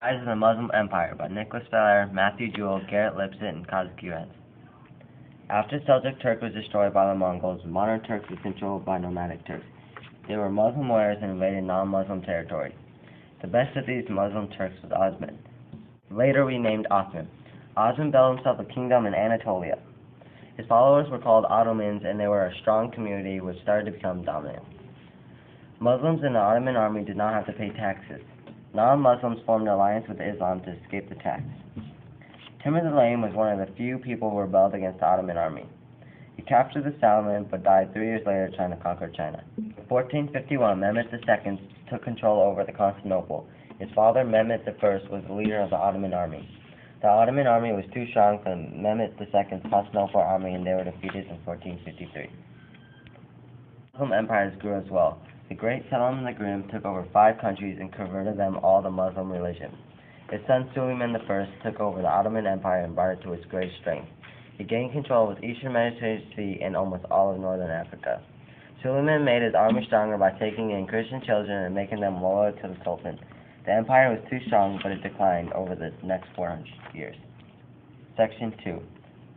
Rise of the Muslim Empire by Nicholas Feller, Matthew Jewell, Garrett Lipset, and Kazuki Rez. After Seljuk Turk was destroyed by the Mongols, modern Turks were controlled by nomadic Turks. They were Muslim warriors and invaded non-Muslim territory. The best of these Muslim Turks was Osman, later renamed Osman. Osman built himself a kingdom in Anatolia. His followers were called Ottomans, and they were a strong community which started to become dominant. Muslims in the Ottoman army did not have to pay taxes. Non-Muslims formed an alliance with Islam to escape the tax. Timur the Lame was one of the few people who rebelled against the Ottoman army. He captured the Salman, but died 3 years later trying to conquer China. In 1451, Mehmet II took control over the Constantinople. His father, Mehmet I, was the leader of the Ottoman army. The Ottoman army was too strong for Mehmet II's Constantinople army, and they were defeated in 1453. Muslim empires grew as well. The great Selim the Grim took over 5 countries and converted them all to Muslim religion. His son Suleiman I took over the Ottoman Empire and brought it to its greatest strength. He gained control of the eastern Mediterranean Sea and almost all of northern Africa. Suleiman made his army stronger by taking in Christian children and making them loyal to the Sultan. The empire was too strong, but it declined over the next 400 years. Section 2.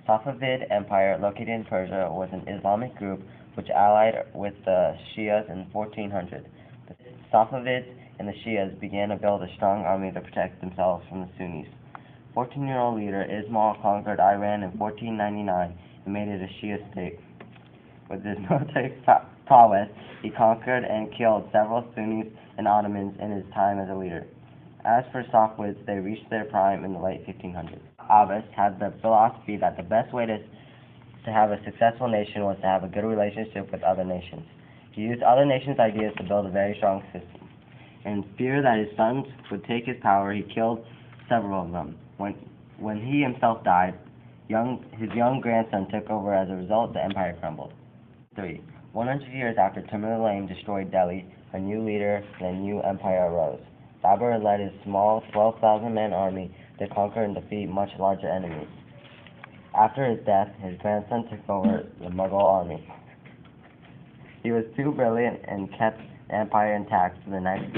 Safavid Empire, located in Persia, was an Islamic group which allied with the Shias in 1400. The Safavids and the Shias began to build a strong army to protect themselves from the Sunnis. 14-year-old leader Ismail conquered Iran in 1499 and made it a Shia state. With his military prowess, he conquered and killed several Sunnis and Ottomans in his time as a leader. As for Safavids, they reached their prime in the late 1500s. Abbas had the philosophy that the best way to have a successful nation was to have a good relationship with other nations. He used other nations' ideas to build a very strong system. In fear that his sons would take his power, he killed several of them. When he himself died, his young grandson took over. As a result, the empire crumbled. 3. 100 years after Timur the Lame destroyed Delhi, a new leader and a new empire arose. Babur led his small 12,000-man army to conquer and defeat much larger enemies. After his death, his grandson took over the Mughal army. He was too brilliant and kept the empire intact for the next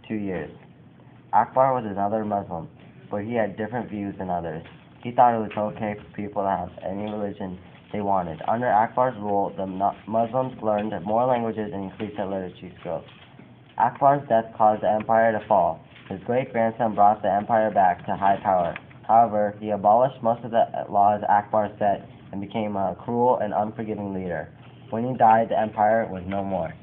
2 years. Akbar was another Muslim, but he had different views than others. He thought it was okay for people to have any religion they wanted. Under Akbar's rule, the Muslims learned more languages and increased their literacy skills. Akbar's death caused the empire to fall. His great-grandson brought the empire back to high power. However, he abolished most of the laws Akbar set and became a cruel and unforgiving leader. When he died, the empire was no more.